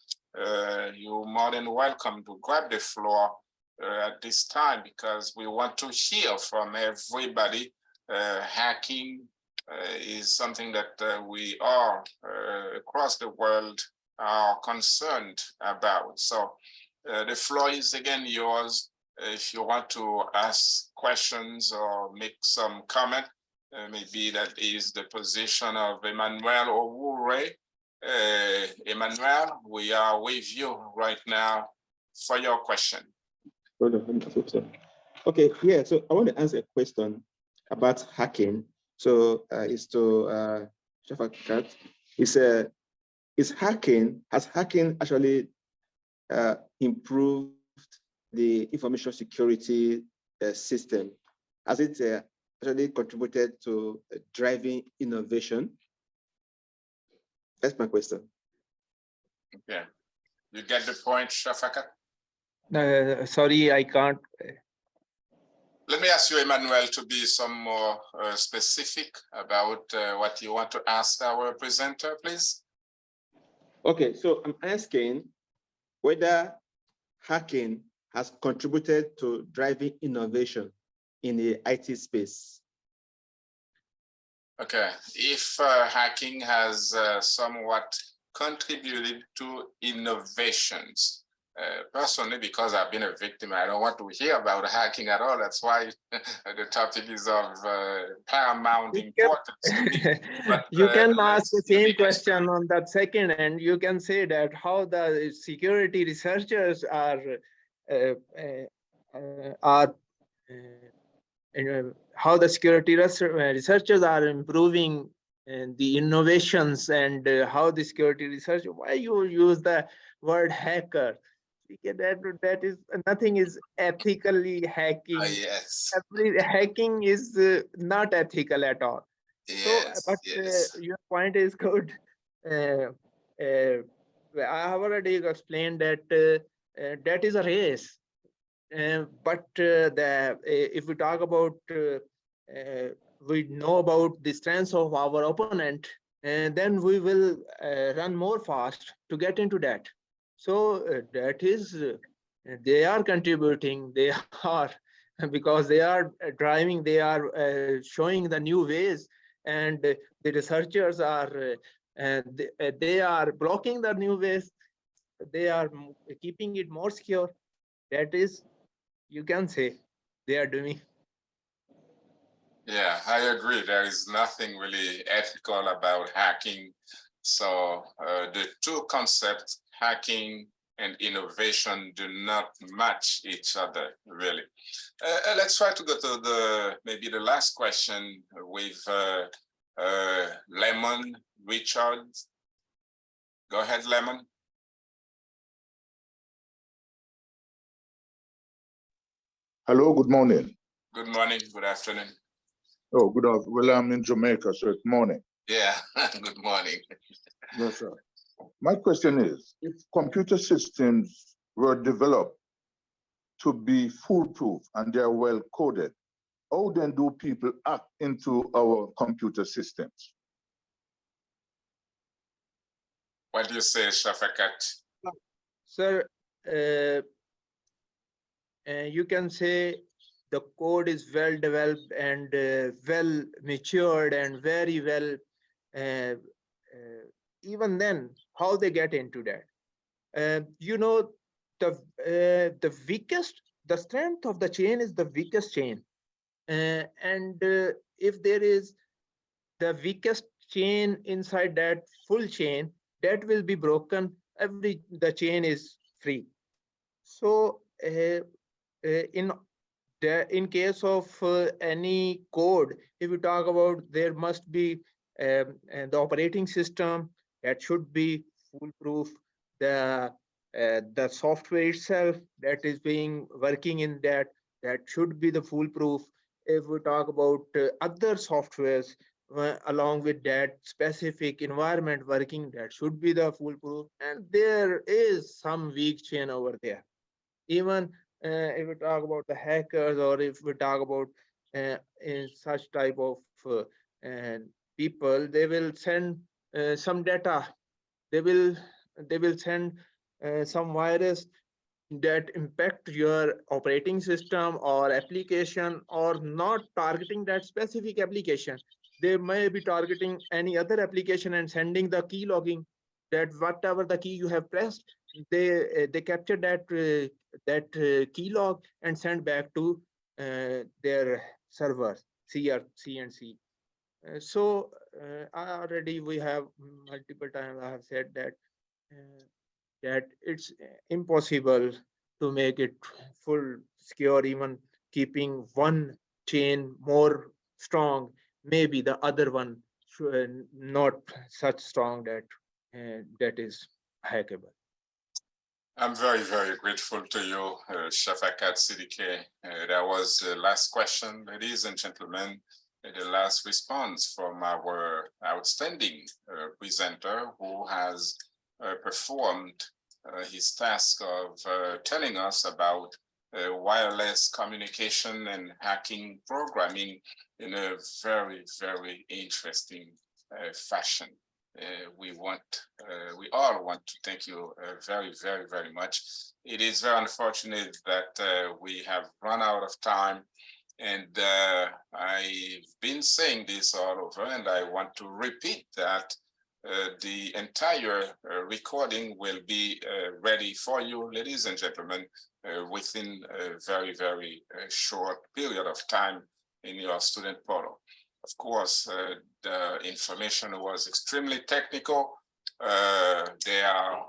you're more than welcome to grab the floor at this time, because we want to hear from everybody. Hacking is something that we all across the world are concerned about. So the floor is again yours. If you want to ask questions or make some comment, maybe that is the position of Emmanuel or Wure. Emmanuel, we are with you right now for your question. Okay, yeah, so I want to answer a question about hacking. So it's to Shafaqat. Has hacking actually improved the information security system? Has it actually contributed to driving innovation? That's my question. Okay, you get the point, Shafaqat? Sorry, I can't. Let me ask you, Emmanuel, to be some more specific about what you want to ask our presenter, please. Okay, so I'm asking whether hacking has contributed to driving innovation in the IT space. Okay, if hacking has somewhat contributed to innovations, personally, because I've been a victim, I don't want to hear about hacking at all. That's why the topic is of paramount importance to me. But, you can ask the same question on that second, and you can say that how the security researchers are how the security researchers are improving the innovations, and how the security research. Why you use the word hacker? That is nothing is ethically hacking. Yes. Hacking is not ethical at all. Yes, So, but yes. your point is good. I have already explained that that is a race. But if we talk about, we know about the strengths of our opponent, and then we will run more fast to get into that. So that is, they are contributing, they are, because they are driving, they are showing the new ways, and the researchers are, they are blocking the new ways, they are keeping it more secure. That is, you can say they are doing. Yeah, I agree. There is nothing really ethical about hacking. So the two concepts, hacking and innovation, do not match each other, really. Let's try to go to maybe the last question with Lemon Richard. Go ahead, Lemon. Hello, good morning. Good morning, good afternoon. Oh, good afternoon. Well, I'm in Jamaica, so it's morning. Yeah, good morning. Yes, sir. My question is, if computer systems were developed to be foolproof and they're well coded, how then do people hack into our computer systems? What do you say, Shafaqat? Sir, you can say the code is well developed and well matured and very well. Even then, how they get into that? You know, the weakest, the strength of the chain is the weakest chain, and if there is the weakest chain inside that full chain, that will be broken. The chain is free. So in case of any code, if you talk about, there must be the operating system that should be foolproof. The software itself that is being working in that should be the foolproof. If we talk about other softwares along with that specific environment working, that should be the foolproof. And there is some weak chain over there. Even if we talk about the hackers, or if we talk about in such type of people, they will send some data. They will send some virus that impact your operating system or application, or not targeting that specific application. They may be targeting any other application and sending the key logging, that whatever the key you have pressed, they capture that key log and send back to their servers, CNC. So we have multiple times I have said that it's impossible to make it full secure. Even keeping one chain more strong, maybe the other one not such strong that is hackable. I'm very, very grateful to you, Shafaqat Siddique. That was the last question, ladies and gentlemen. The last response from our outstanding presenter, who has performed his task of telling us about wireless communication and hacking programming in a very, very interesting fashion. We all want to thank you very, very, very much. It is very unfortunate that we have run out of time, and I've been saying this all over, and I want to repeat that the entire recording will be ready for you, ladies and gentlemen, within a very, very short period of time in your student portal. Of course, the information was extremely technical. There are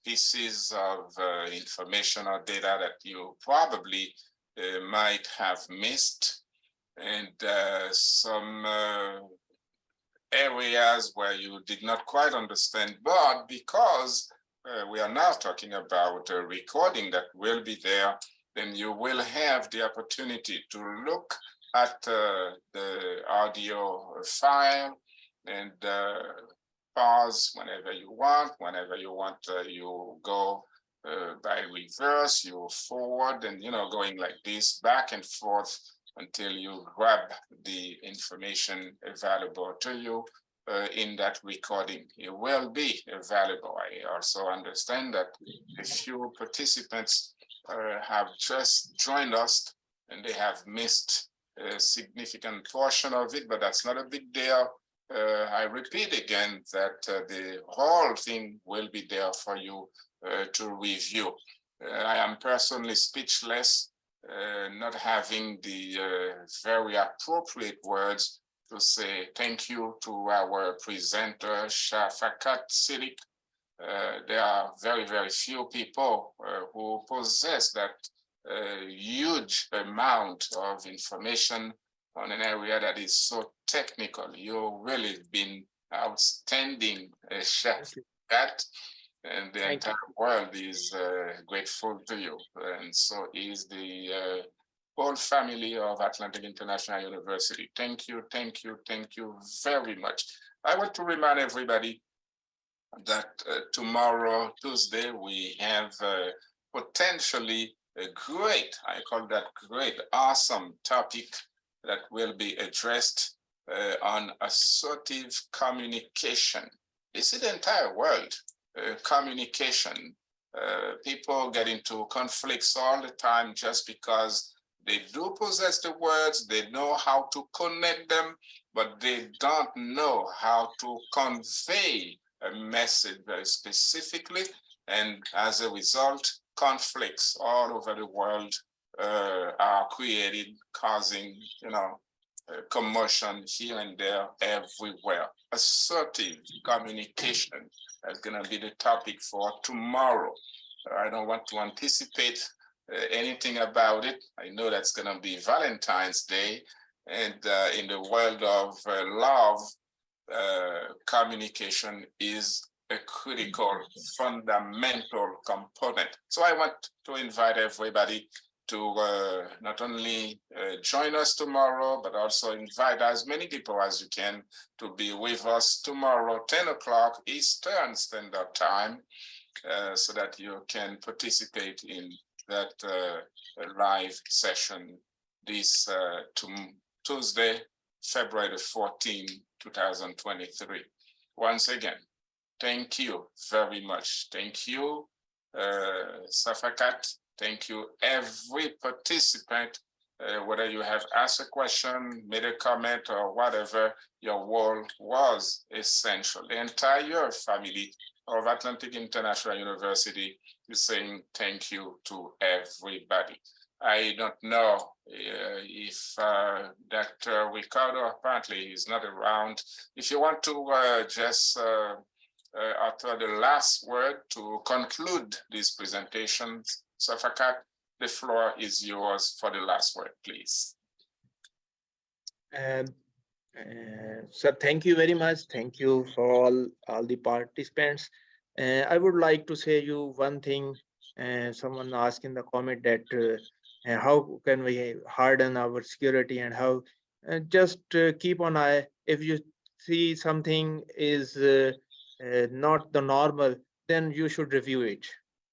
pieces of information or data that you probably might have missed, and some areas where you did not quite understand. But because we are now talking about a recording that will be there, then you will have the opportunity to look at the audio file and pause whenever you want. Whenever you want, you go by reverse, you forward, and going like this back and forth until you grab the information available to you in that recording. It will be available. I also understand that a few participants have just joined us and they have missed a significant portion of it, but that's not a big deal. I repeat again that the whole thing will be there for you to review. I am personally speechless, not having the very appropriate words to say thank you to our presenter, Shafaqat Siddique. There are very, very few people who possess that huge amount of information on an area that is so technical. You've really been outstanding, Shafaqat, and the entire world is grateful to you. And so is the whole family of Atlantic International University. Thank you, thank you, thank you very much. I want to remind everybody that tomorrow, Tuesday, we have potentially a great, I call that great, awesome topic that will be addressed on assertive communication. This is the entire world, communication. People get into conflicts all the time just because they do possess the words, they know how to connect them, but they don't know how to convey a message very specifically, and as a result, conflicts all over the world are created, causing, commotion here and there, everywhere. Assertive communication is going to be the topic for tomorrow. I don't want to anticipate anything about it. I know that's going to be Valentine's Day, and in the world of love, communication is a critical, fundamental component. So I want to invite everybody to not only join us tomorrow, but also invite as many people as you can to be with us tomorrow, 10 o'clock Eastern Standard Time, so that you can participate in that live session this Tuesday, February the 14th, 2023. Once again, thank you very much. Thank you, Shafaqat. Thank you, every participant, whether you have asked a question, made a comment, or whatever, your role was essential. The entire family of Atlantic International University is saying thank you to everybody. I don't know if Dr. Ricardo apparently is not around. If you want to just utter the last word to conclude this presentation, Shafaqat, the floor is yours for the last word, please. So thank you very much. Thank you for all the participants. I would like to say you one thing. Someone asked in the comment that how can we harden our security, and how just keep an eye. If you see something is not the normal, then you should review it.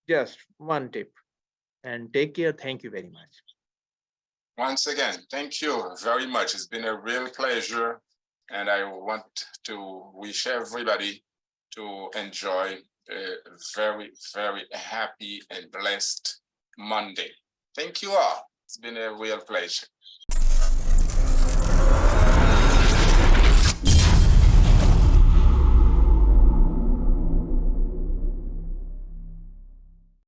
Just one tip. And take care. Thank you very much. Once again, thank you very much. It's been a real pleasure. And I want to wish everybody to enjoy a very, very happy and blessed Monday. Thank you all. It's been a real pleasure.